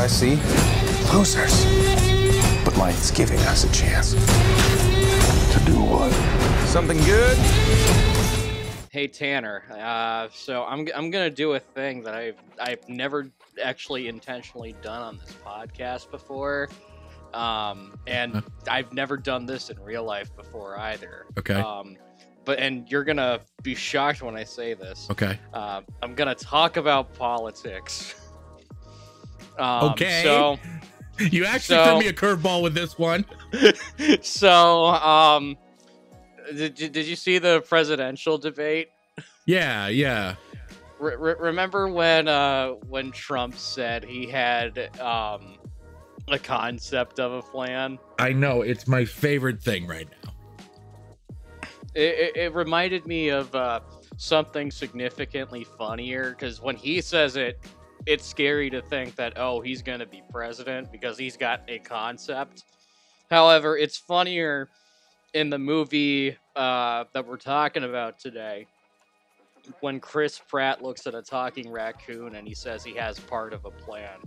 I see? Losers. But life's giving us a chance. To do what? Something good? Hey Tanner, so I'm gonna do a thing that I've never actually intentionally done on this podcast before, and I've never done this in real life before either. Okay. And you're gonna be shocked when I say this. Okay. I'm gonna talk about politics. Okay. So you actually threw me a curveball with this one. So did you see the presidential debate? Yeah. Remember when Trump said he had a concept of a plan? I know, it's my favorite thing right now. It reminded me of something significantly funnier, because when he says it, it's scary to think that, oh, he's going to be president because he's got a concept. However, it's funnier in the movie that we're talking about today, when Chris Pratt looks at a talking raccoon and he says he has part of a plan.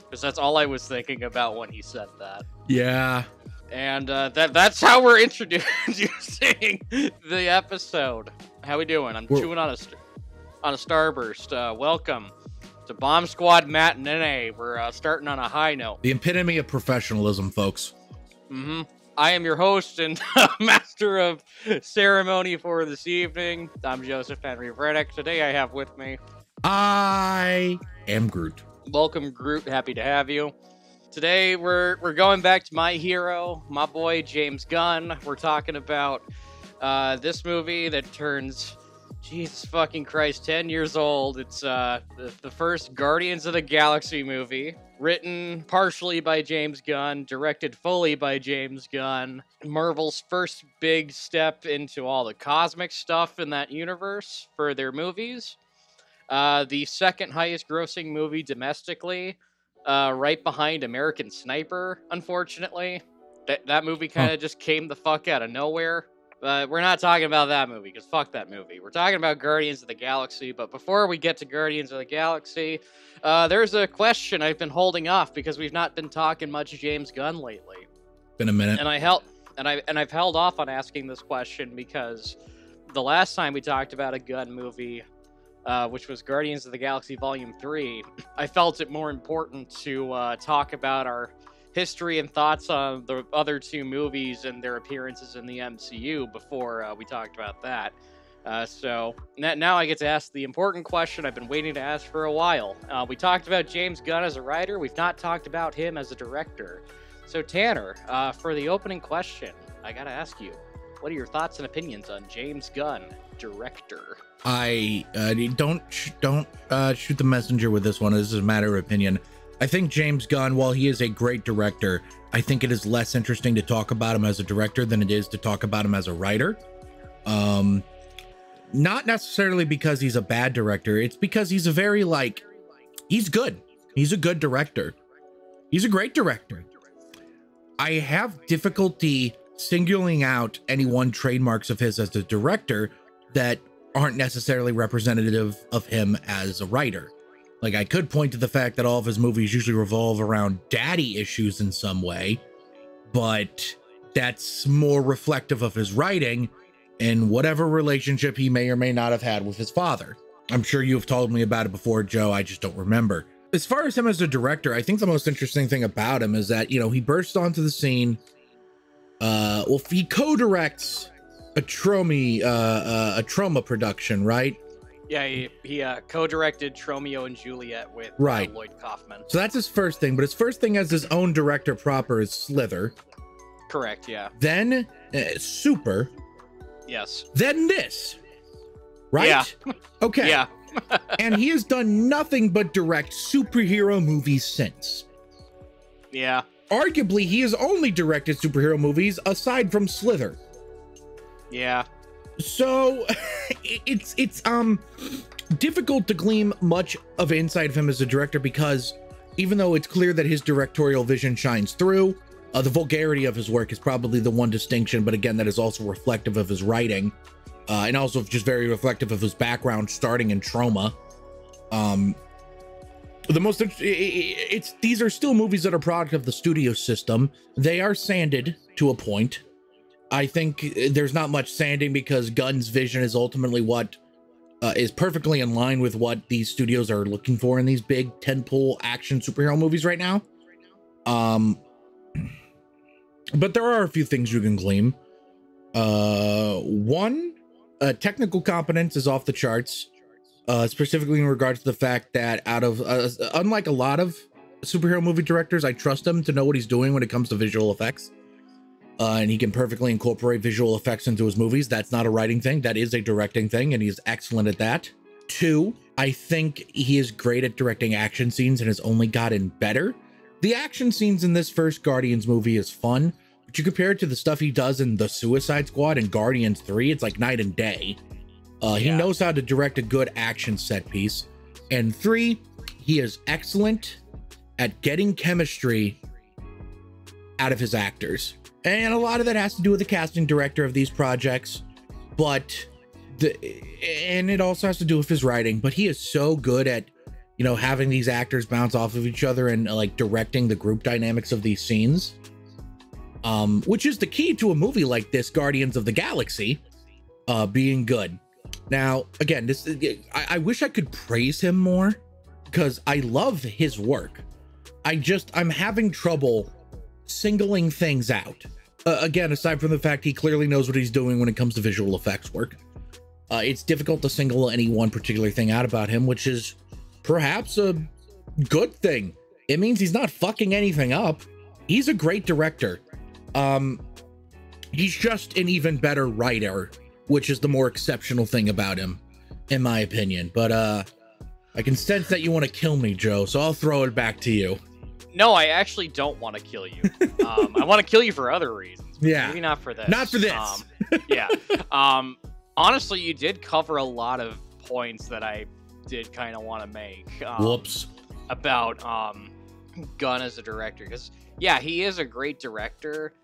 Because that's all I was thinking about when he said that. Yeah. And that's how we're introducing the episode. How we doing? I'm chewing on a Starburst. Welcome to Bomb Squad Matinee. We're starting on a high note. The epitome of professionalism, folks. Mm-hmm. I am your host and master of ceremony for this evening. I'm Joseph Henry Vredick. Today I have with me... I am Groot. Welcome, Groot. Happy to have you. Today we're going back to my hero, my boy James Gunn. We're talking about this movie that turns, Jesus fucking Christ, 10 years old. It's the first Guardians of the Galaxy movie, written partially by James Gunn, directed fully by James Gunn. Marvel's first big step into all the cosmic stuff in that universe for their movies. The second highest grossing movie domestically, right behind American Sniper, unfortunately. That movie kind of just came the fuck out of nowhere. We're not talking about that movie, because fuck that movie. We're talking about Guardians of the Galaxy, but before we get to Guardians of the Galaxy, there's a question I've been holding off, because we've not been talking much James Gunn lately. Been a minute. And I've held off on asking this question, because the last time we talked about a Gunn movie, which was Guardians of the Galaxy Volume 3, I felt it more important to talk about our history and thoughts on the other two movies and their appearances in the MCU before we talked about that. So now I get to ask the important question I've been waiting to ask for a while. We talked about James Gunn as a writer. We've not talked about him as a director. So Tanner, for the opening question, I gotta ask you, what are your thoughts and opinions on James Gunn, director? I don't shoot the messenger with this one. This is a matter of opinion. I think James Gunn, while he is a great director, I think it is less interesting to talk about him as a director than it is to talk about him as a writer. Not necessarily because he's a bad director. It's because he's a very, he's good. He's a good director. He's a great director. I have difficulty singling out any one trademarks of his as a director that aren't necessarily representative of him as a writer. Like, I could point to the fact that all of his movies usually revolve around daddy issues in some way, but that's more reflective of his writing and whatever relationship he may or may not have had with his father. I'm sure you've told me about it before, Joe. I just don't remember. As far as him as a director, I think the most interesting thing about him is that, he burst onto the scene. He co-directs a Troma production, right? Yeah, he co-directed Tromeo and Juliet with Lloyd Kaufman. So that's his first thing, but his first thing as his own director proper is Slither. Correct, yeah. Then Super. Yes. Then this. Right? Yeah. Okay. Yeah. And he has done nothing but direct superhero movies since. Yeah. Arguably, he has only directed superhero movies aside from Slither. Yeah. So it's difficult to glean much of insight of him as a director, because even though it's clear that his directorial vision shines through, the vulgarity of his work is probably the one distinction, but again, that is also reflective of his writing, and also just very reflective of his background starting in Troma. These are still movies that are product of the studio system. They are sanded to a point. I think there's not much sanding because Gunn's vision is ultimately what is perfectly in line with what these studios are looking for in these big tentpole action superhero movies right now. But there are a few things you can glean. One, technical competence is off the charts, specifically in regards to the fact that unlike a lot of superhero movie directors, I trust him to know what he's doing when it comes to visual effects. And he can perfectly incorporate visual effects into his movies. That's not a writing thing. That is a directing thing, and he's excellent at that. Two, I think he is great at directing action scenes and has only gotten better. The action scenes in this first Guardians movie is fun, but you compare it to the stuff he does in The Suicide Squad and Guardians 3, it's like night and day. He knows how to direct a good action set piece. And three, he is excellent at getting chemistry out of his actors. And a lot of that has to do with the casting director of these projects, and it also has to do with his writing, but he is so good at, you know, having these actors bounce off of each other and like directing the group dynamics of these scenes, which is the key to a movie like this, Guardians of the Galaxy, being good. Now, again, I wish I could praise him more because I love his work. I'm having trouble singling things out. Again, aside from the fact he clearly knows what he's doing when it comes to visual effects work, it's difficult to single any one particular thing out about him, which is perhaps a good thing. It means he's not fucking anything up. He's a great director. He's just an even better writer, which is the more exceptional thing about him, in my opinion. But I can sense that you want to kill me, Joe, so I'll throw it back to you. No, I actually don't want to kill you. I want to kill you for other reasons. Yeah. Maybe not for this. Not for this. Yeah. Honestly, you did cover a lot of points that I did kind of want to make. Whoops. About Gunn as a director. Because, yeah, he is a great director.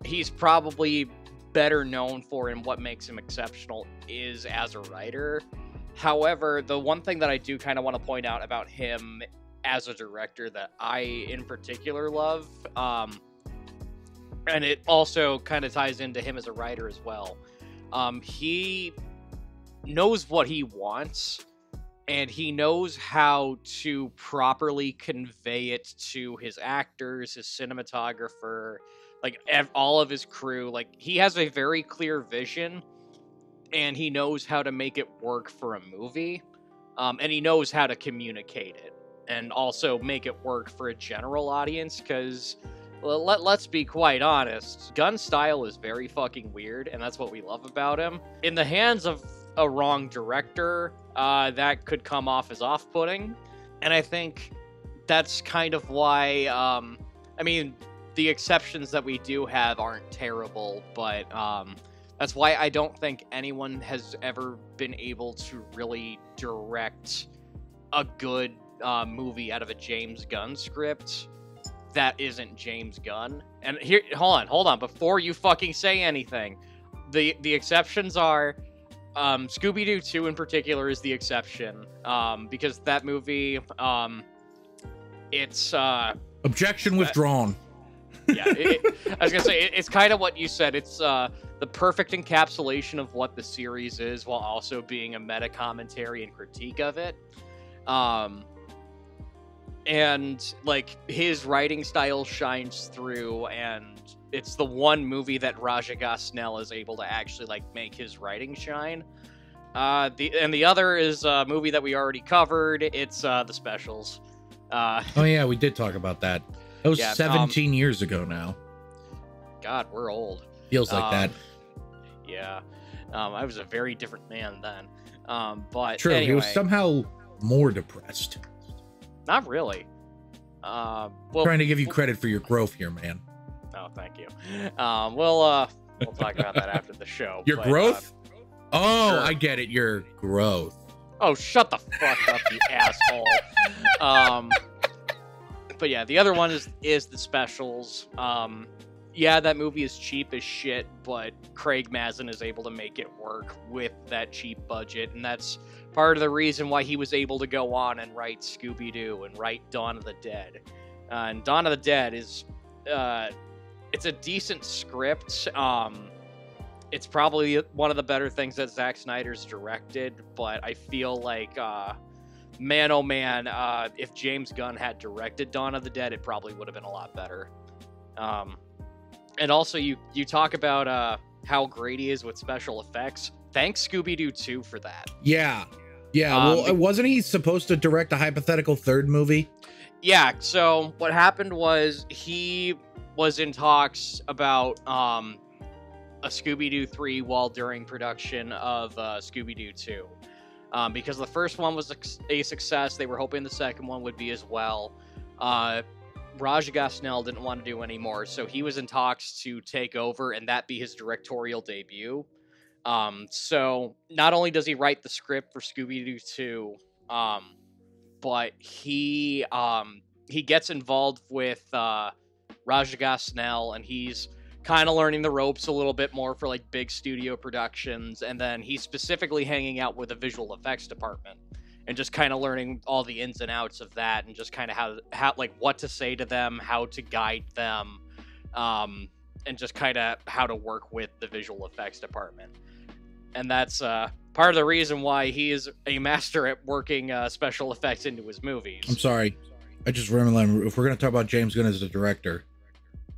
He's probably better known for, and what makes him exceptional is as a writer. However, the one thing that I do kind of want to point out about him as a director that I in particular love, and it also kind of ties into him as a writer as well, he knows what he wants, and he knows how to properly convey it to his actors, his cinematographer, like all of his crew. Like, he has a very clear vision, and he knows how to make it work for a movie, and he knows how to communicate it and also make it work for a general audience, because let's be quite honest, Gunn's style is very fucking weird, and that's what we love about him. In the hands of a wrong director, that could come off as off-putting, and I think that's kind of why, I mean, the exceptions that we do have aren't terrible, but that's why I don't think anyone has ever been able to really direct a good movie out of a James Gunn script that isn't James Gunn. And here, hold on, before you fucking say anything, the exceptions are Scooby-Doo 2 in particular is the exception, because that movie, it's objection withdrawn. Yeah, I was gonna say, it's kind of what you said. It's the perfect encapsulation of what the series is, while also being a meta commentary and critique of it. And like, his writing style shines through, and it's the one movie that Raja Gosnell is able to actually like make his writing shine. The other is a movie that we already covered. It's The Specials. Oh yeah, we did talk about that. That was 17 years ago now. God, we're old. Feels like that. Yeah. I was a very different man then. But true, anyway, he was somehow more depressed. Not really. Well, trying to give you credit for your growth here, man. Oh, thank you. We'll talk about that after the show. Your growth? Oh, sure. I get it. Your growth. Oh, shut the fuck up, you asshole. But yeah, the other one is The Specials. Yeah, that movie is cheap as shit, but Craig Mazin is able to make it work with that cheap budget, and that's part of the reason why he was able to go on and write Scooby-Doo and write Dawn of the Dead. And Dawn of the Dead is, it's a decent script. It's probably one of the better things that Zack Snyder's directed, but I feel like, man, oh man, if James Gunn had directed Dawn of the Dead, it probably would have been a lot better. And also, you talk about how great he is with special effects. Thanks Scooby-Doo 2 for that. Yeah. Well, wasn't he supposed to direct a hypothetical third movie? Yeah, so what happened was he was in talks about a Scooby-Doo 3 while during production of Scooby-Doo 2. Because the first one was a success, they were hoping the second one would be as well. Raja Gosnell didn't want to do anymore, so he was in talks to take over and that be his directorial debut. So not only does he write the script for Scooby-Doo 2, but he gets involved with Raja Gosnell, and he's kind of learning the ropes a little bit more for like big studio productions, and then he's specifically hanging out with the visual effects department and just kind of learning all the ins and outs of that, and just kind of how like what to say to them, how to guide them, and just kind of how to work with the visual effects department. And that's part of the reason why he is a master at working special effects into his movies. I'm sorry, I just remember, if we're going to talk about James Gunn as a director,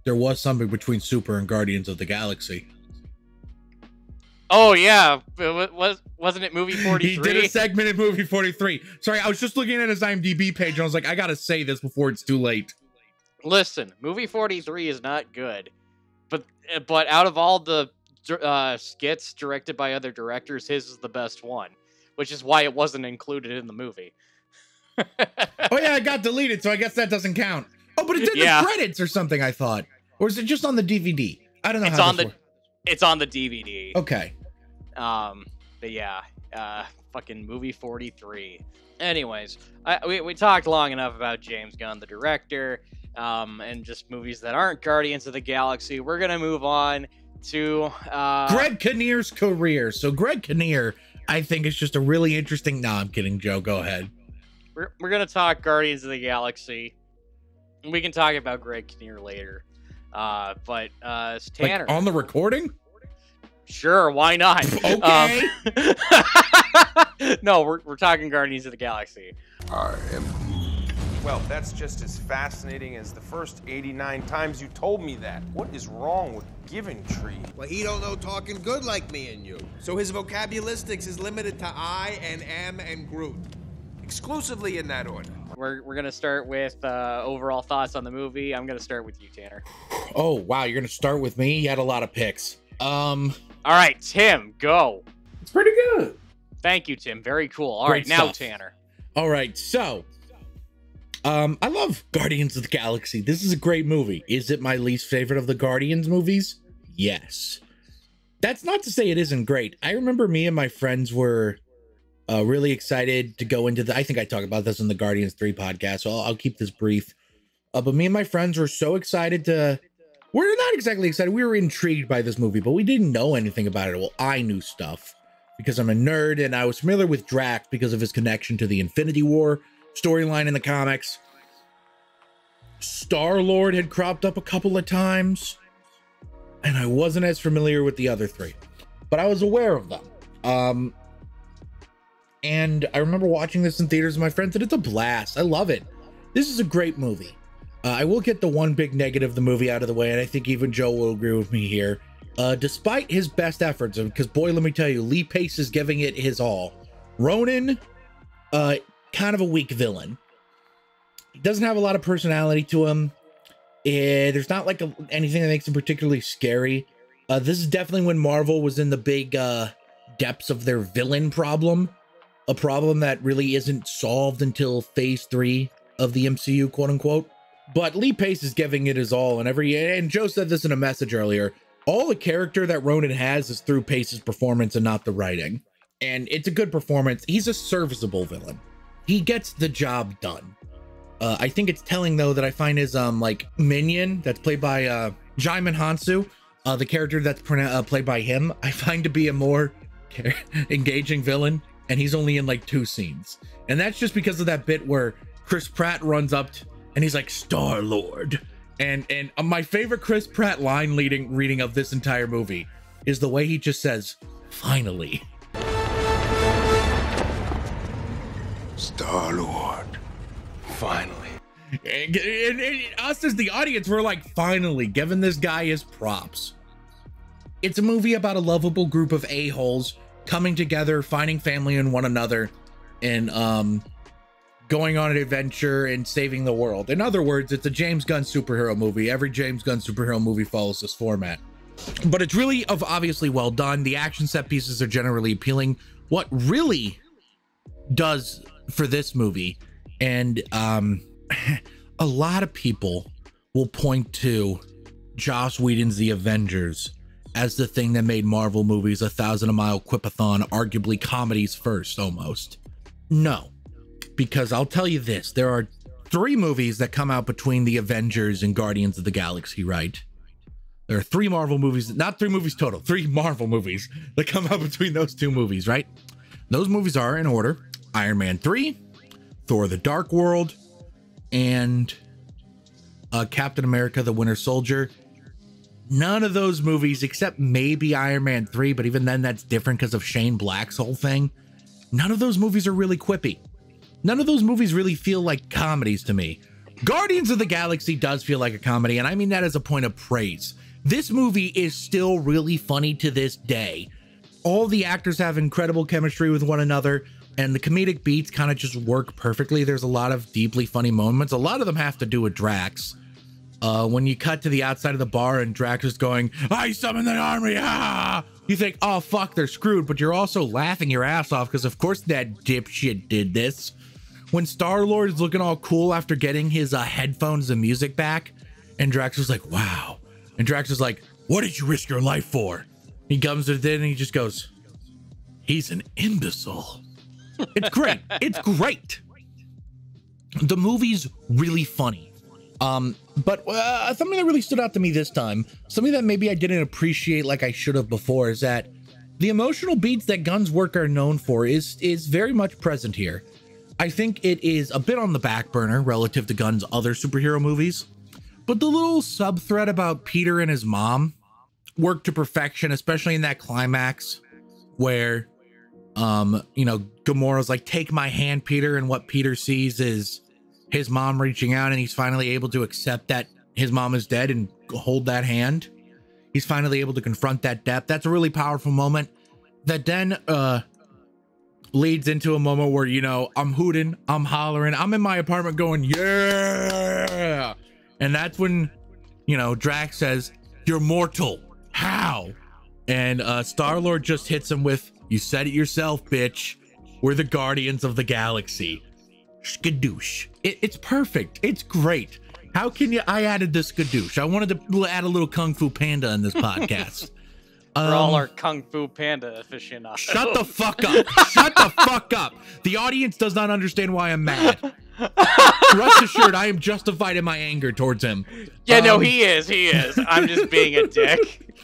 there was something between Super and Guardians of the Galaxy. Oh, yeah. Wasn't it movie 43? He did a segment in movie 43. Sorry, I was just looking at his IMDb page, and I was like, I got to say this before it's too late. Listen, movie 43 is not good. But out of all the skits directed by other directors, his is the best one, which is why it wasn't included in the movie. Oh, yeah, it got deleted, so I guess that doesn't count. Oh, but it's in the credits or something, I thought. Or is it just on the DVD? I don't know how this works. It's on the DVD. Okay. But yeah, fucking movie 43. Anyways, we talked long enough about James Gunn, the director, and just movies that aren't Guardians of the Galaxy. We're gonna move on to Greg Kinnear's career. So Greg Kinnear, I think, is just a really interesting... No, I'm kidding, Joe. Go ahead. We're gonna talk Guardians of the Galaxy. We can talk about Greg Kinnear later. But Tanner. Like on the recording? Sure, why not? Okay. No, we're talking Guardians of the Galaxy. I am. Well, that's just as fascinating as the first 89 times you told me that. What is wrong with Giving Tree? Well, he don't know talking good like me and you. So his vocabularistics is limited to I and am and Groot. Exclusively in that order. We're gonna start with overall thoughts on the movie. I'm gonna start with you, Tanner. Oh wow, you're gonna start with me? You had a lot of picks. All right, Tim, go. It's pretty good. Thank you, Tim. Very cool. All Great right, now stuff. Tanner. All right, so I love Guardians of the Galaxy. This is a great movie. Is it my least favorite of the Guardians movies? Yes. That's not to say it isn't great. I remember me and my friends were really excited to go into I think I talked about this in the Guardians 3 podcast, so I'll keep this brief. But me and my friends were so excited we're not exactly excited. We were intrigued by this movie, but we didn't know anything about it. Well, I knew stuff because I'm a nerd, and I was familiar with Drax because of his connection to the Infinity War storyline in the comics. Star-Lord had cropped up a couple of times, and I wasn't as familiar with the other three, but I was aware of them. And I remember watching this in theaters with my friends, and it's a blast. I love it. This is a great movie. I will get the one big negative of the movie out of the way, and I think even Joe will agree with me here. Despite his best efforts, because boy, let me tell you, Lee Pace is giving it his all. Ronan, kind of a weak villain. He doesn't have a lot of personality to him. There's not like anything that makes him particularly scary. This is definitely when Marvel was in the big depths of their villain problem. A problem that really isn't solved until phase 3 of the MCU, quote unquote. But Lee Pace is giving it his all, and Joe said this in a message earlier. All the character that Ronan has is through Pace's performance and not the writing. And it's a good performance. He's a serviceable villain. He gets the job done. I think it's telling though that I find his like minion that's played by Jaimin Hansu, the character that's played by him, I find to be a more engaging villain. and he's only in like 2 scenes. And that's just because of that bit where Chris Pratt runs up and he's like, Star-Lord. And my favorite Chris Pratt line reading of this entire movie is the way he just says, finally. Star-Lord. Finally. And us as the audience, we're like, finally, giving this guy his props. It's a movie about a lovable group of a-holes coming together, finding family in one another, and going on an adventure and saving the world. In other words, it's a James Gunn superhero movie. Every James Gunn superhero movie follows this format. But it's really obviously well done. The action set pieces are generally appealing. What really does for this movie, and a lot of people will point to Joss Whedon's The Avengers as the thing that made Marvel movies a 1,000-mile quipathon, arguably comedies first, almost. No, because I'll tell you this, there are 3 movies that come out between The Avengers and Guardians of the Galaxy, right? There are 3 Marvel movies, not 3 movies total, 3 Marvel movies that come out between those 2 movies, right? Those movies are, in order, Iron Man 3, Thor the Dark World, and Captain America the Winter Soldier. None of those movies, except maybe Iron Man 3, but even then that's different because of Shane Black's whole thing. None of those movies are really quippy. None of those movies really feel like comedies to me. Guardians of the Galaxy does feel like a comedy, and I mean that as a point of praise. This movie is still really funny to this day. All the actors have incredible chemistry with one another, and the comedic beats kind of just work perfectly. There's a lot of deeply funny moments. A lot of them have to do with Drax. When you cut to the outside of the bar and Drax is going, I summon the army, ah! You think, oh fuck, they're screwed, but you're also laughing your ass off because of course that dipshit did this. When Star-Lord is looking all cool after getting his headphones and music back, and Drax is like, wow. And Drax is like, what did you risk your life for? He comes to it and he just goes, he's an imbecile. It's great. It's great. The movie's really funny. But something that really stood out to me this time, something that maybe I didn't appreciate like I should have before, is that the emotional beats that Gunn's work are known for is very much present here. I think it is a bit on the back burner relative to Gunn's other superhero movies, but the little sub-thread about Peter and his mom worked to perfection, especially in that climax where, you know, Gamora's like, take my hand, Peter, and what Peter sees is his mom reaching out, and he's finally able to accept that his mom is dead and hold that hand. He's finally able to confront that death. That's a really powerful moment that then leads into a moment where, you know, I'm hooting, I'm hollering, I'm in my apartment going, yeah. And that's when, you know, Drax says, you're mortal. How? And Star-Lord just hits him with, you said it yourself, bitch. We're the Guardians of the Galaxy. Skadoosh. It's perfect. It's great. How can you? I added the skadoosh. I wanted to add a little Kung Fu Panda in this podcast. For all our Kung Fu Panda aficionados. Shut the fuck up. Shut the fuck up. The audience does not understand why I'm mad. Rest assured, I am justified in my anger towards him. Yeah, no, he is. He is. I'm just being a dick.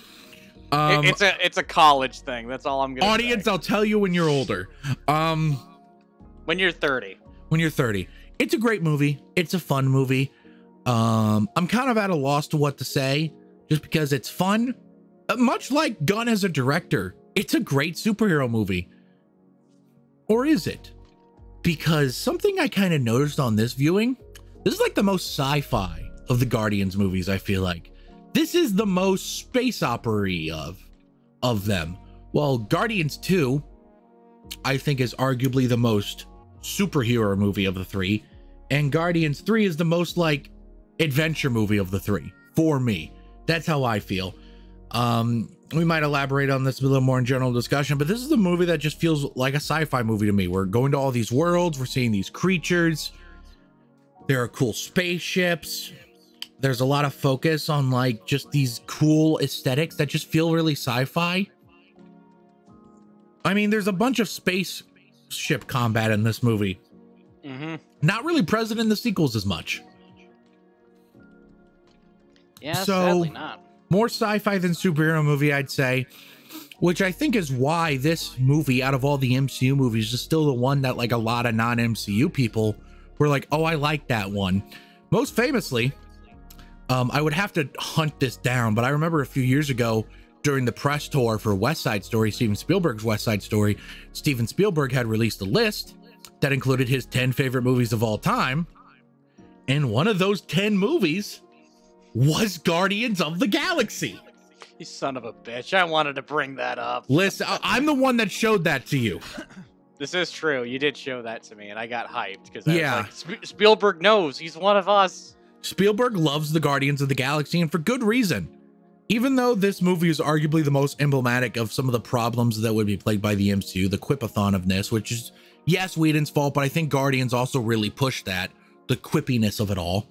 It's a college thing. That's all I'm gonna audience, say. I'll tell you when you're older. When you're 30. When you're 30. It's a great movie. It's a fun movie. I'm kind of at a loss to what to say just because it's fun. Much like Gunn as a director, it's a great superhero movie. Or is it? Because something I kind of noticed on this viewing, this is like the most sci-fi of the Guardians movies, I feel like. This is the most space opera-y of them. Well, Guardians 2, I think, is arguably the most superhero movie of the 3, and Guardians 3 is the most like adventure movie of the 3 for me. That's how I feel. We might elaborate on this a little more in general discussion, but this is the movie that just feels like a sci-fi movie to me. We're going to all these worlds, we're seeing these creatures, there are cool spaceships, there's a lot of focus on like just these cool aesthetics that just feel really sci-fi. I mean, there's a bunch of spaceship combat in this movie. Not really present in the sequels as much. Yeah, so sadly not. More sci-fi than superhero movie, I'd say. which I think is why this movie, out of all the MCU movies, is still the one that like a lot of non-MCU people were like, oh, I like that one. Most famously, I would have to hunt this down, but I remember a few years ago during the press tour for West Side Story, Steven Spielberg's West Side Story, Steven Spielberg had released a list that included his 10 favorite movies of all time. And one of those 10 movies was Guardians of the Galaxy. You son of a bitch. I wanted to bring that up. Listen, I'm the one that showed that to you. This is true. You did show that to me, and I got hyped because like, Spielberg knows. He's one of us. Spielberg loves the Guardians of the Galaxy, and for good reason. Even though this movie is arguably the most emblematic of some of the problems that would be plagued by the MCU, the quipathon-ofness, which is, yes, Whedon's fault, but I think Guardians also really pushed that, the quippiness of it all.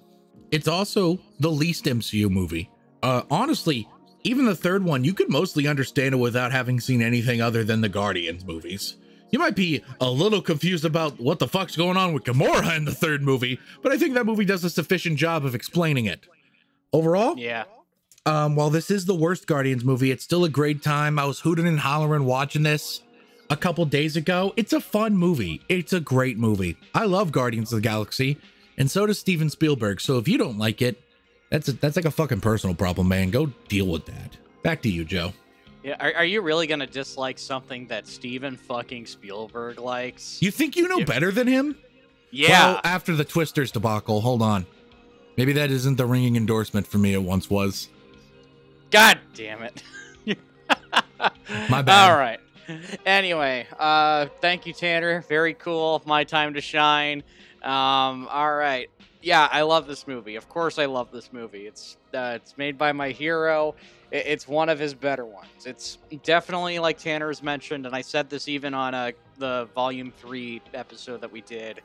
It's also the least MCU movie. Honestly, even the third one, you could mostly understand it without having seen anything other than the Guardians movies. You might be a little confused about what the fuck's going on with Gamora in the third movie, but I think that movie does a sufficient job of explaining it. Overall, yeah. While this is the worst Guardians movie, it's still a great time. I was hooting and hollering watching this a couple days ago. It's a fun movie. It's a great movie. I love Guardians of the Galaxy, and so does Steven Spielberg. So if you don't like it, that's like a fucking personal problem, man. Go deal with that. Back to you, Joe. Yeah, are you really gonna dislike something that Steven fucking Spielberg likes? You think you know better than him? Yeah. Well, after the Twisters debacle, hold on. Maybe that isn't the ringing endorsement for me it once was. God damn it. My bad. All right. Anyway, thank you, Tanner. Very cool. My time to shine. All right. Yeah, I love this movie. Of course I love this movie. It's made by my hero. It's one of his better ones. It's definitely, like Tanner has mentioned, and I said this even on the Volume 3 episode that we did.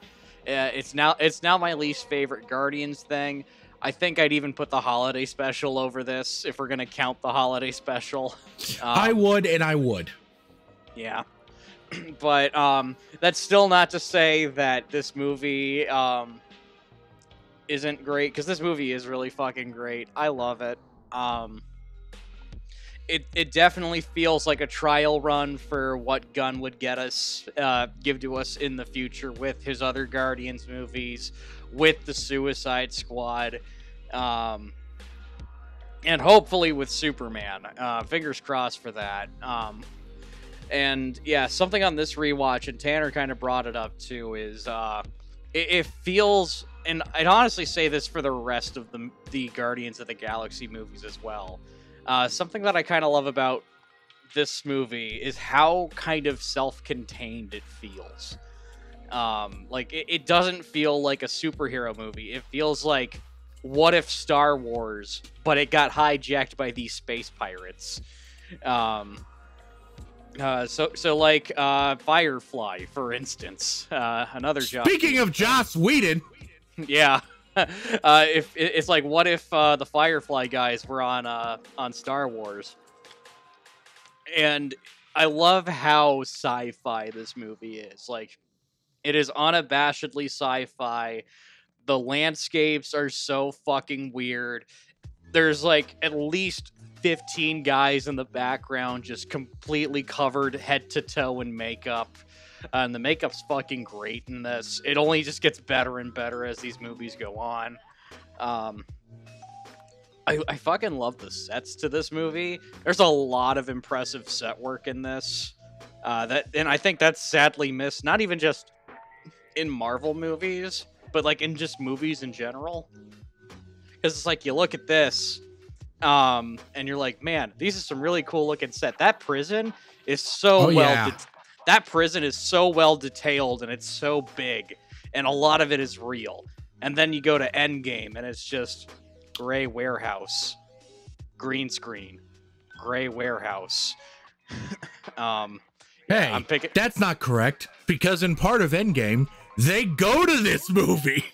It's now my least favorite Guardians thing. I think I'd even put the holiday special over this if we're going to count the holiday special. I would, and I would. Yeah. But that's still not to say that this movie isn't great, because this movie is really fucking great. I love it. It definitely feels like a trial run for what Gunn would give to us in the future with his other Guardians movies, with the Suicide Squad, and hopefully with Superman. Fingers crossed for that. And yeah, something on this rewatch, and Tanner kind of brought it up too, is it feels, and I'd honestly say this for the rest of the Guardians of the Galaxy movies as well. Something that I kind of love about this movie is how kind of self-contained it feels. Like, it doesn't feel like a superhero movie. It feels like, what if Star Wars, but it got hijacked by these space pirates? So like Firefly, for instance, another Joss. Speaking of Joss Whedon, yeah. If it's like, what if the Firefly guys were on Star Wars? And I love how sci-fi this movie is. Like, it is unabashedly sci-fi. The landscapes are so fucking weird. There's like at least 15 guys in the background just completely covered head to toe in makeup. And the makeup's fucking great in this. It only just gets better and better as these movies go on. I fucking love the sets to this movie. There's a lot of impressive set work in this. And I think that's sadly missed, not even just in Marvel movies, but like in just movies in general. Because it's like, you look at this, and you're like, man, these are some really cool looking set. That prison is so that prison is so well detailed, and it's so big, and a lot of it is real. And then you go to Endgame, and it's just gray warehouse, green screen, gray warehouse. Hey, that's not correct, because in part of Endgame, they go to this movie.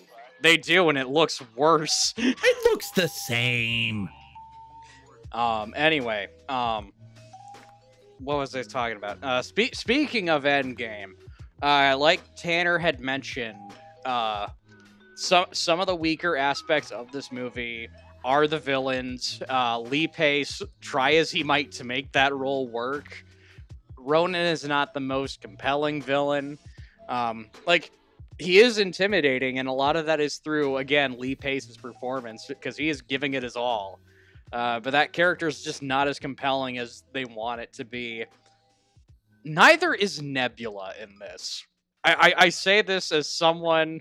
They do, and it looks worse. It looks the same. Anyway, what was I talking about? Speaking of Endgame, like Tanner had mentioned, some of the weaker aspects of this movie are the villains. Lee Pace, try as he might to make that role work, Ronan is not the most compelling villain. Like, he is intimidating, and a lot of that is through, again, Lee Pace's performance, because he is giving it his all. But that character is just not as compelling as they want it to be. Neither is Nebula in this. I say this as someone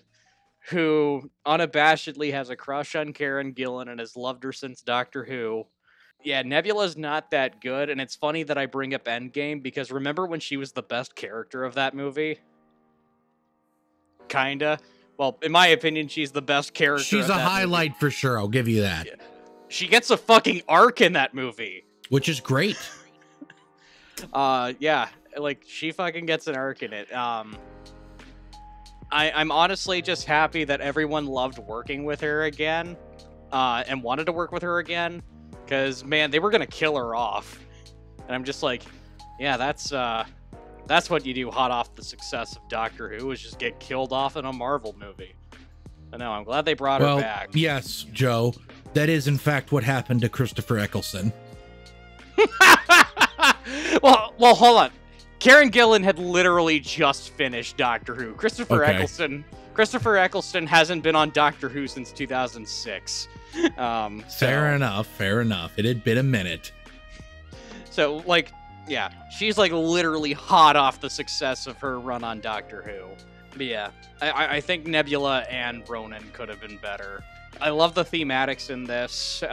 who unabashedly has a crush on Karen Gillan and has loved her since Doctor Who. Yeah, Nebula's not that good, and it's funny that I bring up Endgame, because remember when she was the best character of that movie? Kinda. Well, in my opinion, she's the best character. She's a highlight for sure, I'll give you that. Yeah. She gets a fucking arc in that movie. Which is great. Yeah, like, she fucking gets an arc in it. I'm honestly just happy that everyone loved working with her again, and wanted to work with her again, because, man, they were gonna kill her off. And I'm just like, yeah, that's what you do hot off the success of Doctor Who, is just get killed off in a Marvel movie. I know, I'm glad they brought her back. Yes, Joe, that is in fact what happened to Christopher Eccleston. well, hold on. Karen Gillan had literally just finished Doctor Who. Christopher Eccleston hasn't been on Doctor Who since 2006. Fair enough. It had been a minute. So, like, yeah, she's like literally hot off the success of her run on Doctor Who. But yeah, I think Nebula and Ronan could have been better. I love the thematics in this.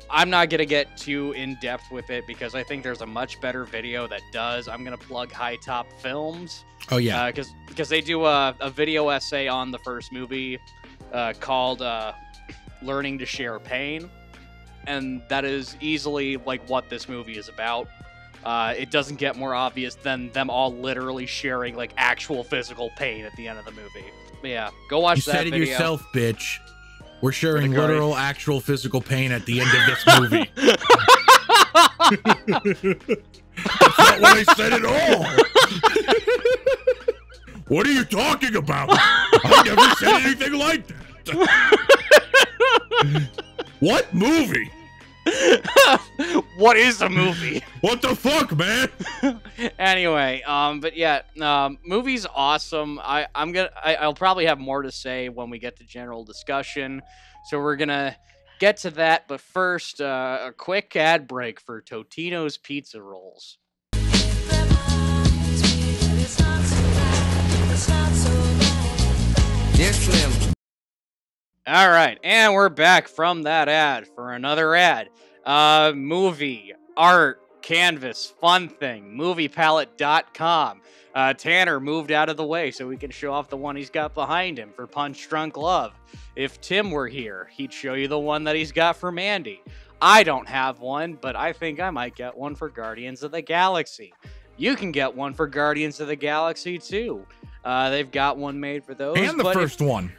I'm not going to get too in-depth with it because I think there's a much better video that does. I'm going to plug High Top Films. Oh, yeah. Because they do a video essay on the first movie called Learning to Share Pain. And that is easily like what this movie is about. It doesn't get more obvious than them all literally sharing like actual physical pain at the end of the movie. But yeah, go watch that video. You said it yourself, bitch. We're sharing literal, actual physical pain at the end of this movie. That's not what I said at all. What are you talking about? I never said anything like that. What movie? What is a movie? What the fuck, man? Anyway, but yeah, movie's awesome. I'll probably have more to say when we get to general discussion, so we're gonna get to that. But first, a quick ad break for Totino's Pizza Rolls. Dear Slim. All right, and we're back from that ad for another ad. Movie, art, canvas, fun thing, moviepalette.com. Tanner moved out of the way so we can show off the one he's got behind him for Punch Drunk Love. If Tim were here, he'd show you the one that he's got for Mandy. I don't have one, but I think I might get one for Guardians of the Galaxy. You can get one for Guardians of the Galaxy, too. They've got one made for those. And the first one.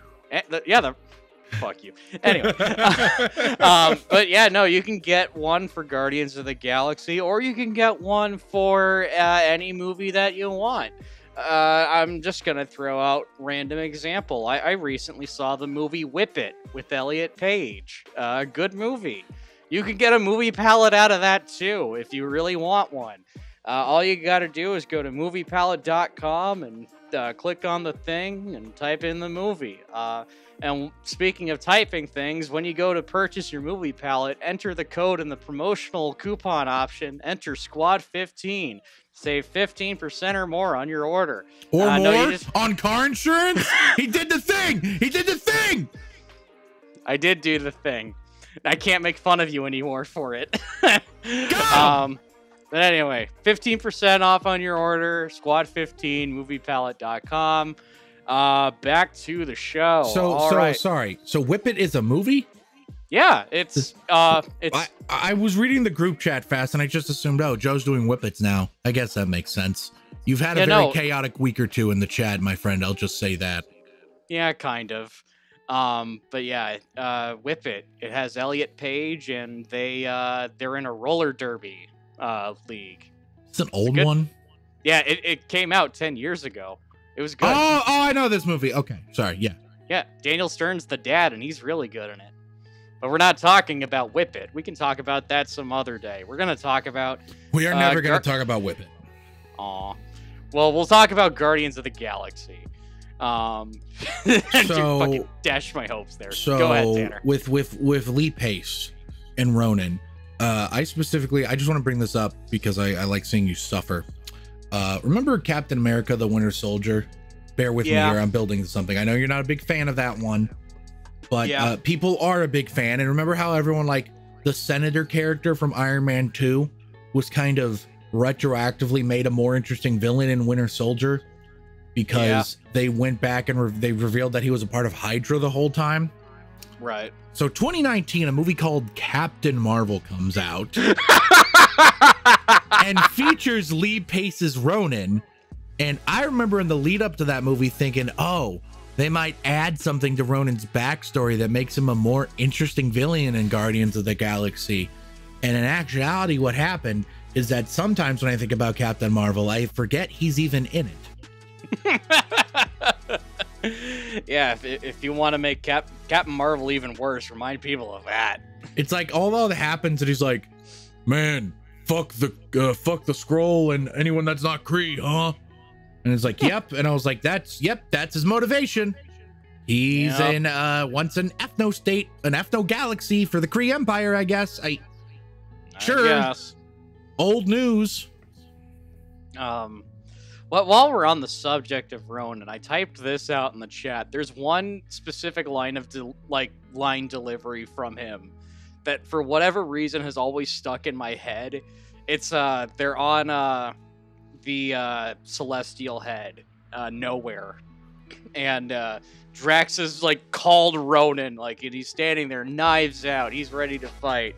Fuck you. Anyway. But yeah, no, you can get one for Guardians of the Galaxy, or you can get one for any movie that you want. I'm just going to throw out random example. I recently saw the movie Whip It with Elliot Page. Good movie. You can get a movie palette out of that too, if you really want one. All you got to do is go to moviepalette.com and click on the thing and type in the movie. And speaking of typing things, when you go to purchase your movie palette, enter the code in the promotional coupon option, enter Squad15. Save 15% or more on your order. Or more on car insurance? He did the thing! He did the thing! I did do the thing. I can't make fun of you anymore for it. Go! But anyway, 15% off on your order, Squad15, moviepalette.com. Back to the show. Sorry. So Whip It is a movie? Yeah, it's I was reading the group chat fast and I just assumed, oh, Joe's doing Whip Its now. I guess that makes sense. You've had a very chaotic week or two in the chat, my friend. I'll just say that. Yeah, kind of. But yeah, Whip It. It has Elliot Page and they're in a roller derby league. It's an old one? Yeah, it came out 10 years ago. It was good. Oh, I know this movie. Okay, sorry, yeah. Yeah, Daniel Stern's the dad, and he's really good in it. But we're not talking about Whip It. We can talk about that some other day. We're going to talk about... We are never going to talk about Whip It. Aw. Well, we'll talk about Guardians of the Galaxy. So fucking dashed my hopes there. Go ahead, Tanner. With Lee Pace and Ronan, I just want to bring this up because I like seeing you suffer. Remember Captain America, the Winter Soldier? Bear with me here. I'm building something. I know you're not a big fan of that one, but people are a big fan. And remember how everyone, like, the Senator character from Iron Man 2 was kind of retroactively made a more interesting villain in Winter Soldier because they went back and they revealed that he was a part of Hydra the whole time. Right. So 2019, a movie called Captain Marvel comes out and features Lee Pace's Ronan. And I remember in the lead up to that movie thinking, oh, they might add something to Ronan's backstory that makes him a more interesting villain in Guardians of the Galaxy. And in actuality, what happened is that sometimes when I think about Captain Marvel, I forget he's even in it. Yeah, if you want to make Captain Marvel even worse, remind people of that. It's like all that happens and he's like, man, fuck the Skrull and anyone that's not Kree, huh? And it's like, yep. And I was like, that's his motivation. He's in once an ethno state, an ethno galaxy for the Kree Empire, I guess. Sure. Yes. Old news. While we're on the subject of Ronan, I typed this out in the chat. There's one specific line of line delivery from him that for whatever reason has always stuck in my head. It's they're on the Celestial Head, Nowhere, and Drax is like called Ronan, like, and he's standing there, knives out, he's ready to fight.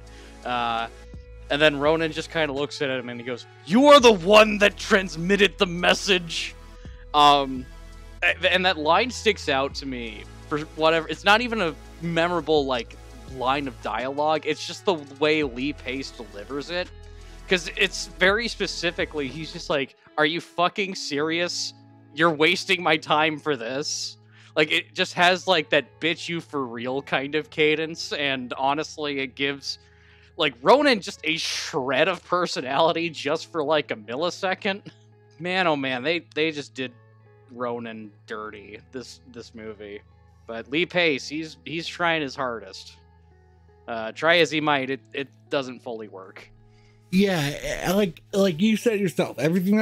And then Ronan just kind of looks at him and he goes, "You are the one that transmitted the message." And that line sticks out to me for whatever. It's not even a memorable, like, line of dialogue. It's just the way Lee Pace delivers it. Because it's very specifically, he's just like, "Are you fucking serious? You're wasting my time for this?" Like, it just has, like, that bitch you for real kind of cadence. And honestly, it gives, like, Ronan just a shred of personality just for, like, a millisecond. Man, oh man, they just did Ronan dirty, this movie. But Lee Pace, he's trying his hardest. Try as he might, it doesn't fully work. Yeah, like you said yourself, everything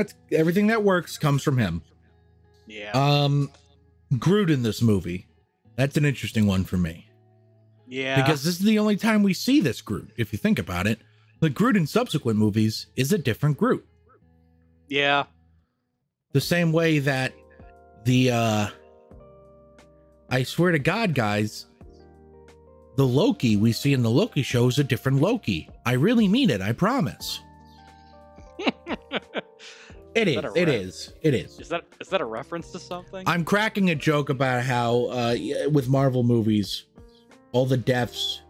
that works comes from him. Yeah. Groot in this movie, that's an interesting one for me. Yeah. Because this is the only time we see this Groot, if you think about it. The Groot in subsequent movies is a different Groot. Yeah. The same way that I swear to God, guys, the Loki we see in the Loki show is a different Loki. I really mean it, I promise. It is. Is that a reference to something? I'm cracking a joke about how with Marvel movies, all the deaths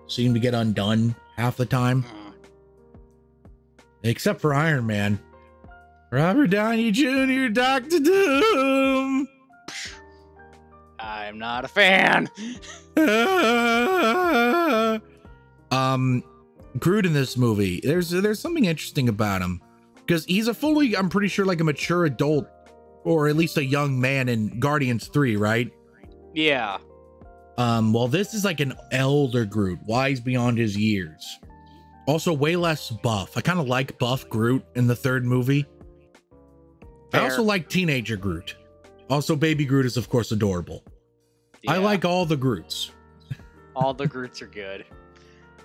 seem to get undone half the time. Except for Iron Man. Robert Downey Jr., Dr. Doom. I'm not a fan. Groot in this movie, there's something interesting about him. Because he's I'm pretty sure, like a mature adult, or at least a young man in Guardians 3, right? Yeah. Well, this is like an elder Groot, wise beyond his years. Also, way less buff. I kind of like buff Groot in the third movie. Fair. I also like teenager Groot. Also, baby Groot is, of course, adorable. Yeah. I like all the Groots. All the Groots are good.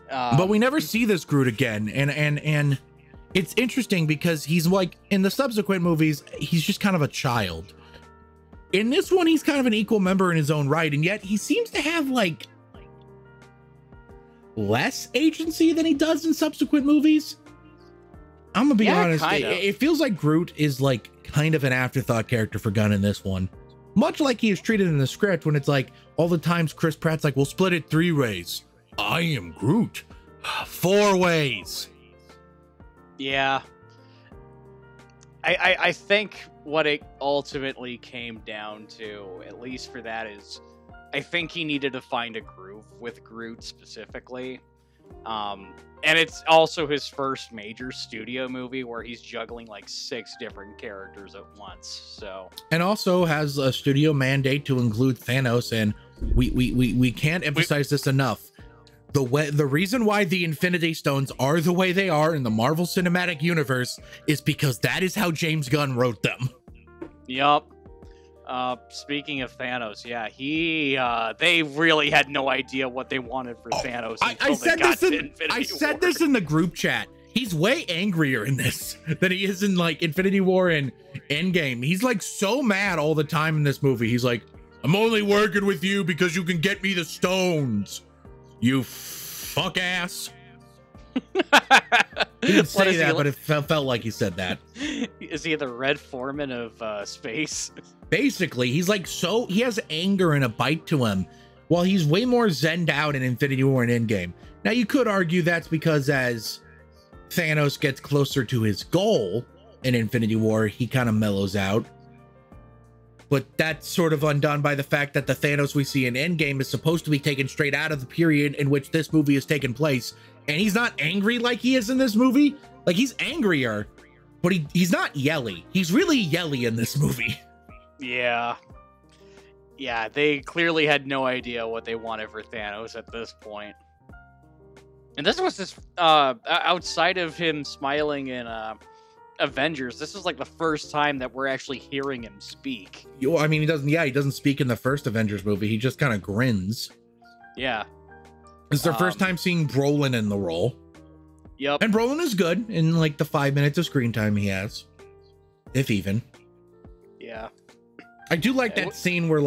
But we never see this Groot again. And it's interesting because he's like, in the subsequent movies, he's just kind of a child. In this one, he's kind of an equal member in his own right. And yet he seems to have like less agency than he does in subsequent movies. I'm gonna be honest. It feels like Groot is like kind of an afterthought character for Gunn in this one. Much like he is treated in the script when it's like all the times Chris Pratt's like, we'll split it 3 ways. I am Groot. 4 ways. Yeah. I think what it ultimately came down to, at least for that, is I think he needed to find a groove with Groot specifically. And it's also his first major studio movie where he's juggling like 6 different characters at once. So, and also has a studio mandate to include Thanos, and we can't emphasize this enough. The reason why the Infinity Stones are the way they are in the Marvel Cinematic Universe is because that is how James Gunn wrote them. Yup. Speaking of Thanos, yeah, they really had no idea what they wanted for Thanos. I said this in the group chat. He's way angrier in this than he is in like Infinity War and Endgame. He's like so mad all the time in this movie. He's like, I'm only working with you because you can get me the stones, you fuck ass. He didn't say that, but it felt like he said that. Is he the Red Foreman of space? Basically, he's like, so he has anger and a bite to him, while he's way more zenned out in Infinity War and Endgame. Now, you could argue that's because as Thanos gets closer to his goal in Infinity War, he kind of mellows out. But that's sort of undone by the fact that the Thanos we see in Endgame is supposed to be taken straight out of the period in which this movie has taken place. And he's not angry like he is in this movie. Like, he's angrier, but he's not yelly. He's really yelly in this movie. Yeah. Yeah, they clearly had no idea what they wanted for Thanos at this point. And this was just, outside of him smiling in Avengers, this is like the first time that we're actually hearing him speak. I mean, he doesn't speak in the first Avengers movie. He just kind of grins. Yeah. It's their first time seeing Brolin in the role. Yep. And Brolin is good in like the 5 minutes of screen time he has, if even. Yeah. I do like that scene where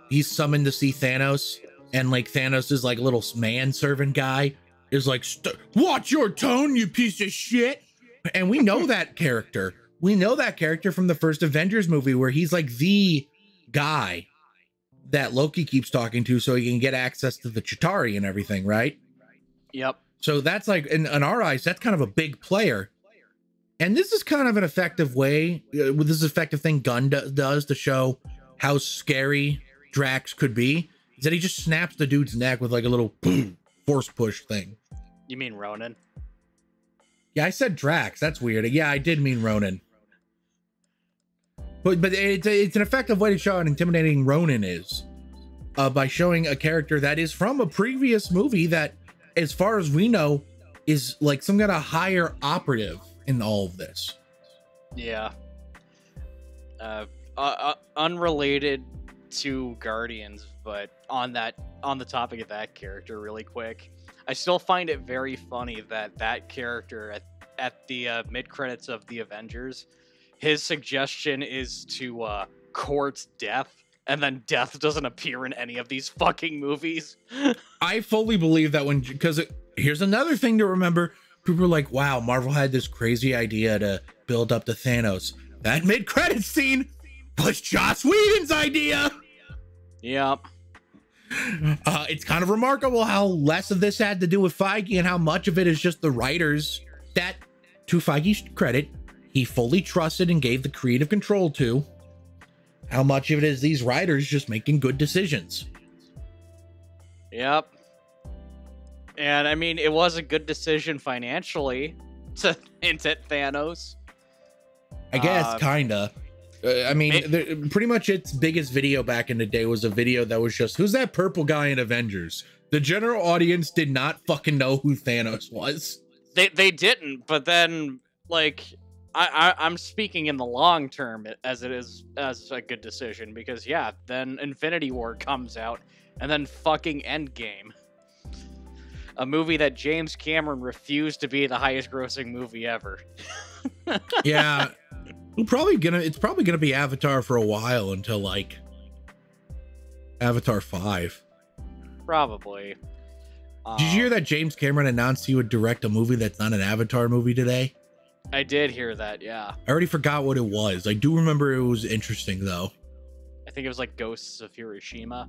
he's summoned to see Thanos, and like Thanos is like little manservant guy is like, watch your tone, you piece of shit. And we know that character. We know that character from the first Avengers movie where he's like the guy that Loki keeps talking to so he can get access to the Chitauri and everything, right? Yep. So that's like, in our eyes, that's kind of a big player. And this is kind of an effective way, with this effective thing Gunn does to show how scary Drax could be, is that he just snaps the dude's neck with like a little force push thing. You mean Ronan? Yeah, I said Drax. That's weird. Yeah, I did mean Ronan. But it's an effective way to show how intimidating Ronan is, by showing a character that is from a previous movie that, as far as we know, is like some kind of higher operative in all of this. Yeah. Unrelated to Guardians, but on the topic of that character really quick, I still find it very funny that character at the mid-credits of the Avengers, his suggestion is to court Death, and then Death doesn't appear in any of these fucking movies. I fully believe that because here's another thing to remember. People are like, wow, Marvel had this crazy idea to build up to Thanos. That mid-credits scene was Joss Whedon's idea. Yep. It's kind of remarkable how less of this had to do with Feige and how much of it is just the writers that, to Feige's credit, he fully trusted and gave the creative control to. How much of it is these writers just making good decisions? Yep. And I mean, it was a good decision financially to hint at Thanos. I guess, kinda. I mean, pretty much its biggest video back in the day was a video that was just, who's that purple guy in Avengers? The general audience did not fucking know who Thanos was. They didn't, but then, like, I'm speaking in the long term as a good decision, because, yeah, then Infinity War comes out, and then fucking Endgame. A movie that James Cameron refused to be the highest grossing movie ever. Yeah. It's probably gonna be Avatar for a while, until like Avatar 5. Probably. Did you hear that James Cameron announced he would direct a movie that's not an Avatar movie today? I did hear that, yeah. I already forgot what it was. I do remember it was interesting though. I think it was like Ghosts of Hiroshima.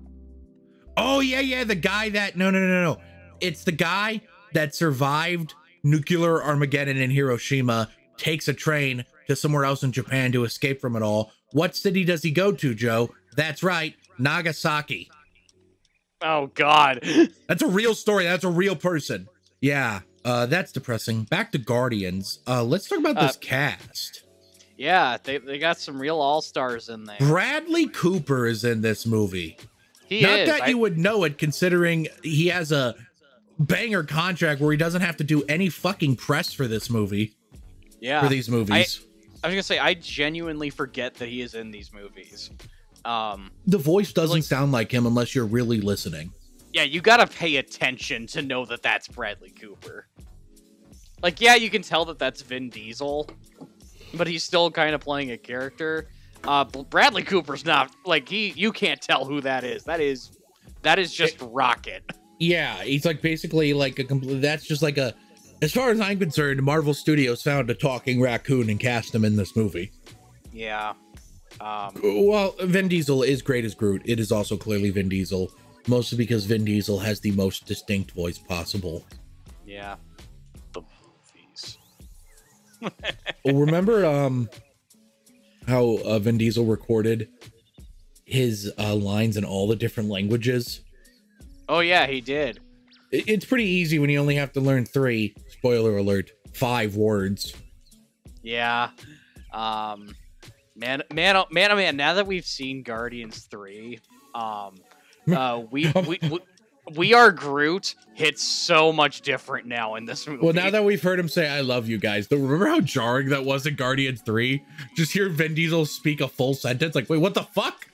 Oh yeah, the guy that no. It's the guy that survived nuclear Armageddon in Hiroshima, takes a train to somewhere else in Japan to escape from it all. What city does he go to, Joe? That's right, Nagasaki. Oh God. That's a real story. That's a real person. Yeah. That's depressing. Back to Guardians. Let's talk about this cast. Yeah, they got some real all-stars in there. Bradley Cooper is in this movie. Not that you would know it, considering he has a banger contract where he doesn't have to do any fucking press for this movie. Yeah. For these movies. I was gonna say, I genuinely forget that he is in these movies. The voice doesn't sound like him unless you're really listening. Yeah, you gotta pay attention to know that that's Bradley Cooper. Like, yeah, you can tell that that's Vin Diesel, but he's still kind of playing a character. Bradley Cooper's not, like, you can't tell who that is. That is just Rocket. Yeah, he's like basically like a complete, that's just like a, as far as I'm concerned, Marvel Studios found a talking raccoon and cast him in this movie. Yeah. Well, Vin Diesel is great as Groot. It is also clearly Vin Diesel, mostly because Vin Diesel has the most distinct voice possible. Yeah. The movies. Remember how Vin Diesel recorded his lines in all the different languages? Oh yeah, he did. It's pretty easy when you only have to learn 3, spoiler alert, 5 words. Yeah. Man, oh man, now that we've seen Guardians 3, we Are Groot hits so much different now in this movie. Well, now that we've heard him say, I love you guys, though, remember how jarring that was in Guardians 3? Just hear Vin Diesel speak a full sentence, like, wait, what the fuck?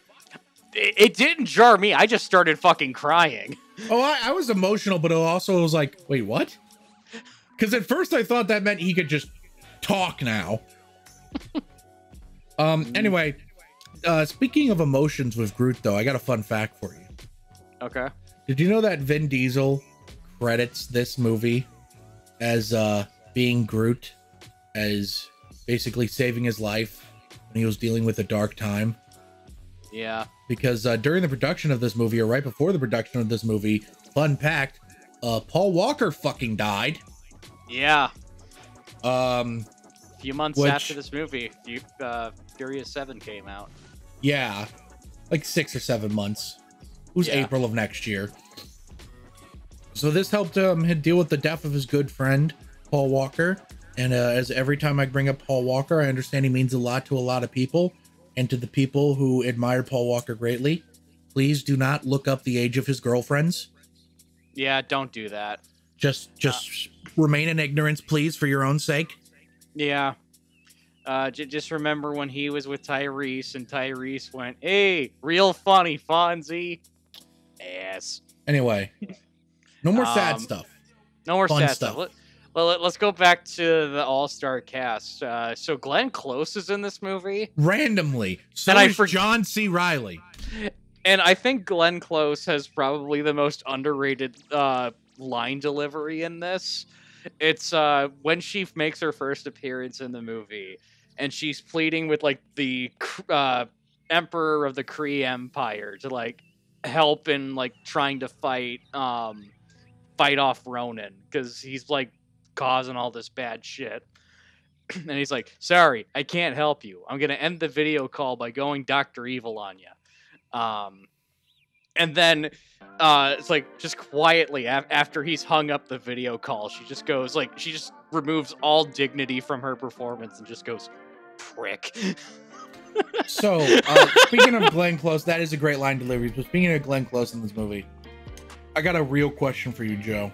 It didn't jar me, I just started fucking crying. Oh, I was emotional, but it also was like, wait, what? Because at first I thought that meant he could just talk now. Anyway, speaking of emotions with Groot, though, I got a fun fact for you. Okay. Did you know that Vin Diesel credits this movie as being Groot, as basically saving his life when he was dealing with a dark time? Yeah. Because during the production of this movie, or right before the production of this movie, fun fact, Paul Walker fucking died. Yeah. A few months after this movie, Furious 7 came out. Yeah. Like 6 or 7 months. It was April of next year. So this helped him deal with the death of his good friend, Paul Walker. And as every time I bring up Paul Walker, I understand he means a lot to a lot of people. And to the people who admire Paul Walker greatly, please do not look up the age of his girlfriends. Yeah, don't do that. Just remain in ignorance, please, for your own sake. Yeah. Just remember when he was with Tyrese, and Tyrese went, "Hey, real funny, Fonzie." Ass. Anyway, no more sad stuff. No more sad stuff. Let's go back to the all-star cast. So Glenn Close is in this movie. Randomly. So is John C. Reilly. And I think Glenn Close has probably the most underrated line delivery in this. It's when she makes her first appearance in the movie, and she's pleading with like the Emperor of the Kree Empire to like help in like trying to fight off Ronan, because he's like causing all this bad shit. And he's like, "Sorry, I can't help you. I'm gonna end the video call by going Dr. Evil on you." And then it's like just quietly after he's hung up the video call, she just goes like, she just removes all dignity from her performance and just goes, "Prick." So speaking of Glenn Close, that is a great line delivery. But speaking of Glenn Close in this movie, I got a real question for you, Joe.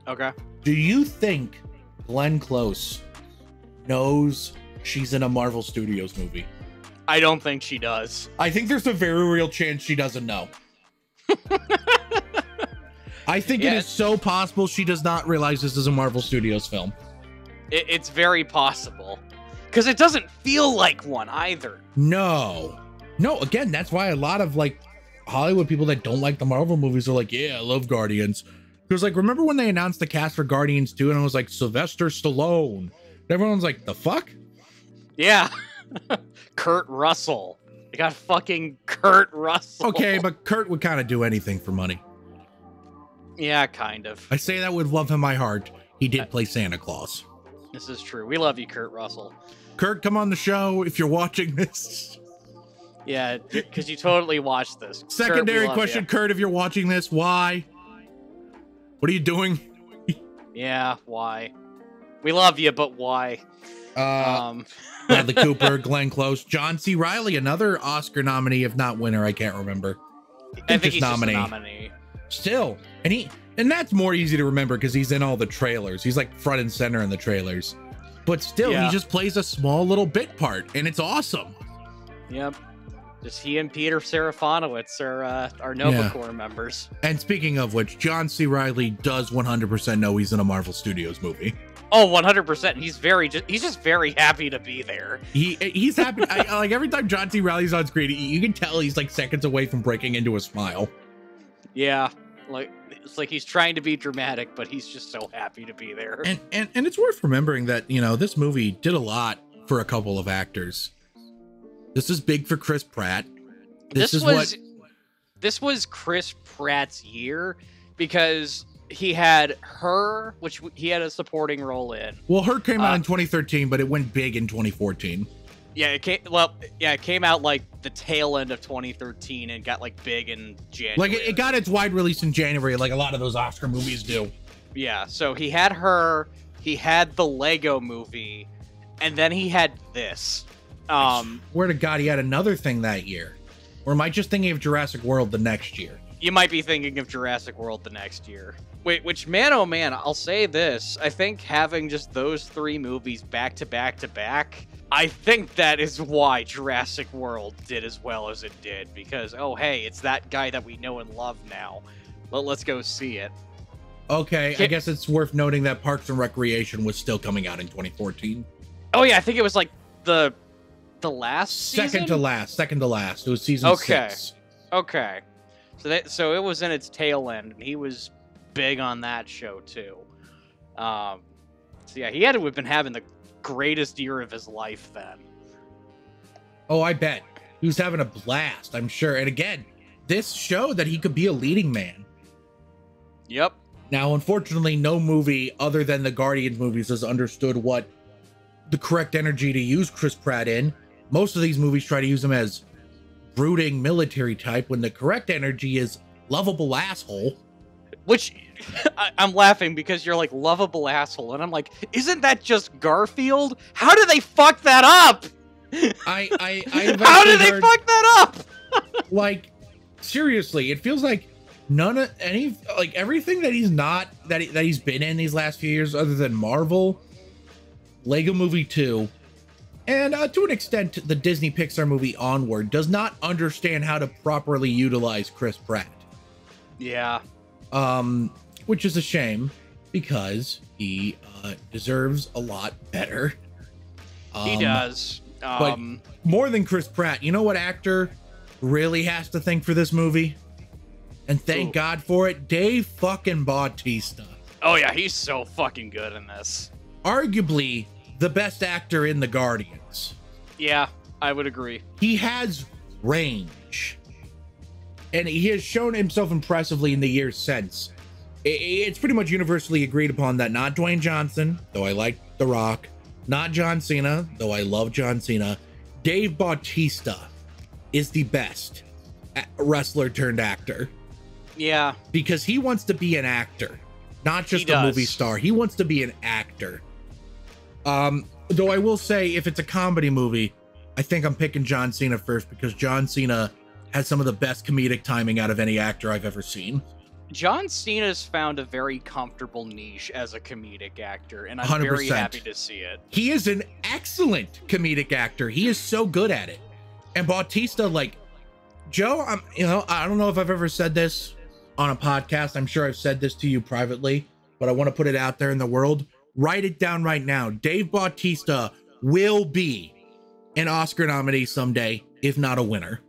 Okay. Do you think Glenn Close knows she's in a Marvel Studios movie? I don't think she does. I think there's a very real chance she doesn't know. I think it is so possible she does not realize this is a Marvel Studios film. It's very possible. Because it doesn't feel like one either. No, again, that's why a lot of like Hollywood people that don't like the Marvel movies are like, yeah, I love Guardians. Because like, remember when they announced the cast for Guardians 2 and it was like Sylvester Stallone? And everyone's like, the fuck? Yeah. Kurt Russell. They got fucking Kurt Russell. Okay, but Kurt would kind of do anything for money. Yeah, kind of. I say that with love in my heart. He did play Santa Claus. This is true. We love you, Kurt Russell. Kurt, come on the show if you're watching this. Yeah, because you totally watched this. Secondary Kurt, question, Kurt, if you're watching this, why? What are you doing? Yeah, why? We love you, but why? Bradley Cooper, Glenn Close, John C. Reilly, another Oscar nominee, if not winner, I can't remember. I think he's just a nominee. Still, and that's more easy to remember because he's in all the trailers. He's like front and center in the trailers. But still, he just plays a small little bit part, and it's awesome. Yep. Just he and Peter Serafinowicz are Nova Corps members. And speaking of which, John C. Reilly does 100% know he's in a Marvel Studios movie. Oh, 100%. He's just very happy to be there. He's happy. Like every time John C. Reilly's on screen, you can tell he's like seconds away from breaking into a smile. Yeah, like it's like he's trying to be dramatic, but he's just so happy to be there. And it's worth remembering that, you know, this movie did a lot for a couple of actors. This is big for Chris Pratt. This was Chris Pratt's year because he had Her, which he had a supporting role in. Well, Her came out in 2013, but it went big in 2014. Yeah, it came out like the tail end of 2013 and got like big in January. Like it got its wide release in January, like a lot of those Oscar movies do. Yeah, so he had Her, he had the Lego movie, and then he had this. Swear to God, he had another thing that year. Or am I just thinking of Jurassic World the next year? You might be thinking of Jurassic World the next year. Wait, which, man, oh man, I'll say this. I think having just those three movies back to back to back, I think that is why Jurassic World did as well as it did. Because, oh, hey, it's that guy that we know and love now. Let's go see it. Okay, I guess it's worth noting that Parks and Recreation was still coming out in 2014. Oh, yeah, I think it was like the last season? Second to last. It was season 6. Okay. So it was in its tail end, and he was big on that show too. So yeah, he had to have been having the greatest year of his life then. Oh, I bet. He was having a blast, I'm sure. And again, this showed that he could be a leading man. Yep. Now, unfortunately, no movie other than the Guardians movies has understood what the correct energy to use Chris Pratt in. Most of these movies try to use him as brooding military type when the correct energy is lovable asshole. Which I'm laughing because you're like lovable asshole, and I'm like, isn't that just Garfield? How do they fuck that up? How do they fuck that up? Like, seriously, it feels like everything that he's not that he's been in these last few years, other than Marvel, Lego Movie 2. And to an extent, the Disney Pixar movie Onward does not understand how to properly utilize Chris Pratt. Yeah. Which is a shame because he deserves a lot better. He does. But more than Chris Pratt, you know what actor really has to thank for this movie? And thank God for it? Dave fucking Bautista. Oh yeah, he's so fucking good in this. Arguably the best actor in the Guardians. Yeah, I would agree. He has range. And he has shown himself impressively in the years since. It's pretty much universally agreed upon that not Dwayne Johnson, though I like The Rock, not John Cena, though I love John Cena, Dave Bautista is the best wrestler turned actor. Yeah. Because he wants to be an actor, not just a movie star. He wants to be an actor. Though I will say, if it's a comedy movie, I think I'm picking John Cena first because John Cena has some of the best comedic timing out of any actor I've ever seen. John Cena's found a very comfortable niche as a comedic actor, and I'm 100%. Very happy to see it. He is an excellent comedic actor. He is so good at it. And Bautista, like, Joe, I don't know if I've ever said this on a podcast. I'm sure I've said this to you privately, but I want to put it out there in the world. Write it down right now. Dave Bautista will be an Oscar nominee someday, if not a winner.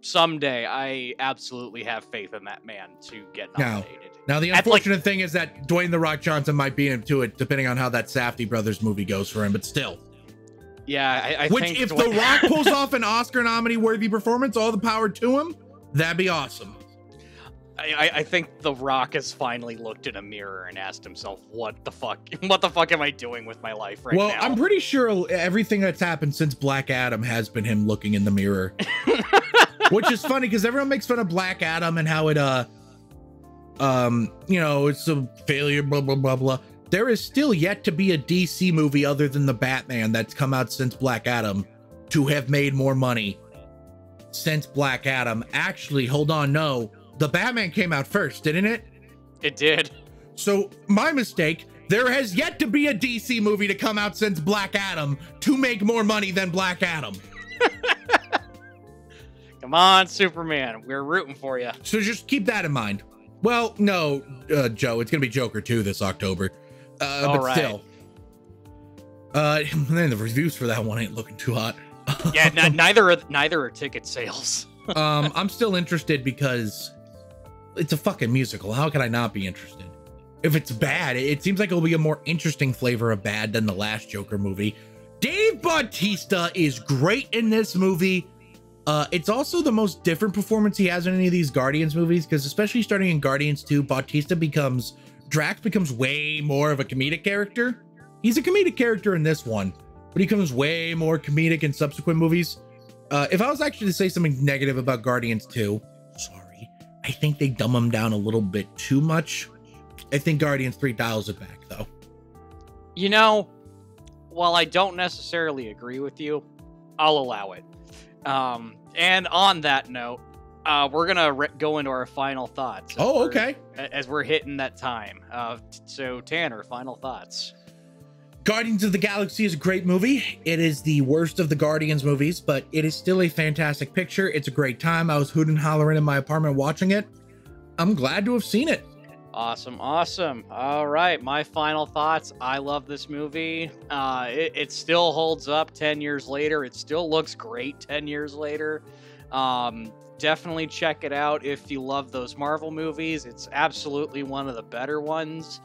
Someday. I absolutely have faith in that man to get nominated. Now the unfortunate thing is that Dwayne "The Rock" Johnson might be into it, depending on how that Safdie Brothers movie goes for him, but still. Yeah, I think if The Rock pulls off an Oscar nominee worthy performance, all the power to him, that'd be awesome. I think The Rock has finally looked in a mirror and asked himself, what the fuck am I doing with my life right now? Well, I'm pretty sure everything that's happened since Black Adam has been him looking in the mirror. Which is funny because everyone makes fun of Black Adam and how it, you know, it's a failure, blah, blah, blah, blah. There is still yet to be a DC movie other than the Batman that's come out since Black Adam to have made more money since Black Adam. Actually, hold on, no. The Batman came out first, didn't it? It did. So, my mistake. There has yet to be a DC movie to come out since Black Adam to make more money than Black Adam. Come on, Superman. We're rooting for you. So just keep that in mind. Well, no, Joe, it's going to be Joker 2 this October. But right. Still. Man, the reviews for that one ain't looking too hot. Yeah, neither are ticket sales. I'm still interested because it's a fucking musical. How can I not be interested? If it's bad, it seems like it'll be a more interesting flavor of bad than the last Joker movie. Dave Bautista is great in this movie. It's also the most different performance he has in any of these Guardians movies, because especially starting in Guardians 2, Drax becomes way more of a comedic character. He's a comedic character in this one, but he becomes way more comedic in subsequent movies. If I was actually to say something negative about Guardians 2, sorry, I think they dumb him down a little bit too much. I think Guardians 3 dials it back, though. You know, while I don't necessarily agree with you, I'll allow it. And on that note, we're gonna go into our final thoughts. Oh, okay. As we're hitting that time. So Tanner, final thoughts. Guardians of the Galaxy is a great movie. It is the worst of the Guardians movies, but it is still a fantastic picture. It's a great time. I was hooting and hollering in my apartment watching it. I'm glad to have seen it. Awesome. All right, my final thoughts. I love this movie. It still holds up 10 years later. It still looks great 10 years later. Definitely check it out if you love those Marvel movies. It's absolutely one of the better ones.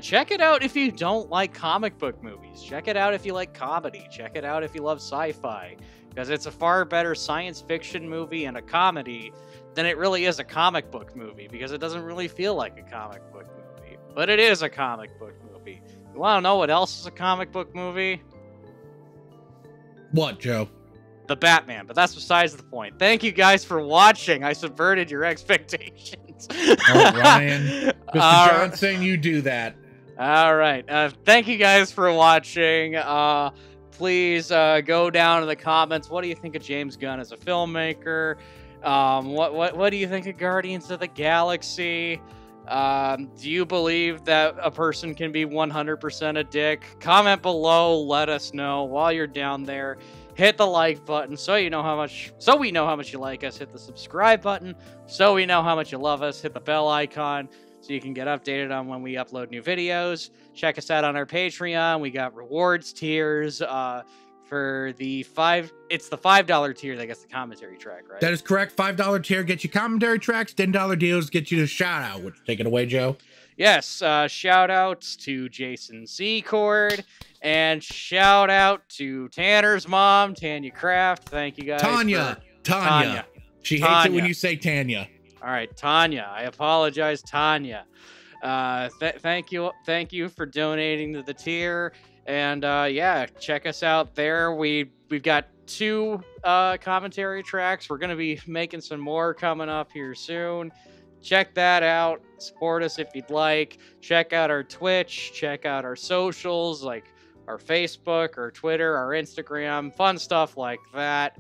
Check it out if you don't like comic book movies. Check it out if you like comedy. Check it out if you love sci-fi, because it's a far better science fiction movie and a comedy than it really is a comic book movie, because it doesn't really feel like a comic book movie. But it is a comic book movie. You want to know what else is a comic book movie? What, Joe? The Batman, but that's besides the point. Thank you guys for watching. I subverted your expectations. Oh, Ryan. Mr. Johnson, you do that. All right. Thank you guys for watching. Please go down in the comments. What do you think of James Gunn as a filmmaker? What do you think of Guardians of the Galaxy? Do you believe that a person can be 100% a dick? Comment below, let us know. While you're down there, hit the like button so we know how much you like us. Hit the subscribe button so we know how much you love us. Hit the bell icon so you can get updated on when we upload new videos. Check us out on our Patreon. We got rewards tiers. For the it's the $5 tier that gets the commentary track, right? That is correct. $5 tier gets you commentary tracks. $10 deals get you the shout out. Take it away, Joe. Yes. Shout outs to Jason Secord, and shout out to Tanner's mom, Tanya Kraft. Thank you guys. Tanya. She hates it when you say Tanya. All right, Tanya. I apologize, Tanya. Thank you for donating to the tier. And yeah, check us out there. We've got 2 commentary tracks. We're gonna be making some more coming up here soon. Check that out. Support us if you'd like. Check out our Twitch. Check out our socials, like our Facebook, our Twitter, our Instagram, fun stuff like that.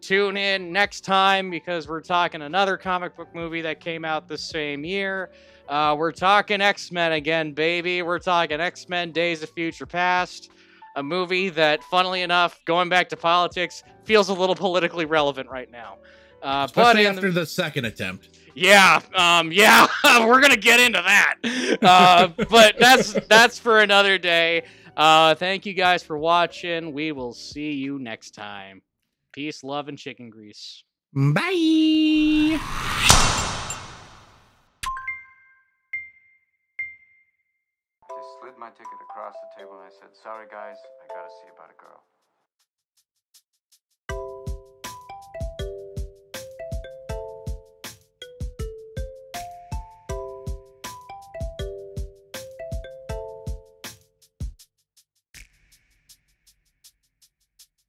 Tune in next time, because we're talking another comic book movie that came out the same year. We're talking X-Men again, baby. We're talking X-Men Days of Future Past, a movie that, funnily enough, going back to politics, feels a little politically relevant right now. Especially after the second attempt. Yeah, we're gonna get into that. But that's for another day. Thank you guys for watching. We will see you next time. Peace, love, and chicken grease. Bye. Slid my ticket across the table and I said, "Sorry guys, I gotta see about a girl."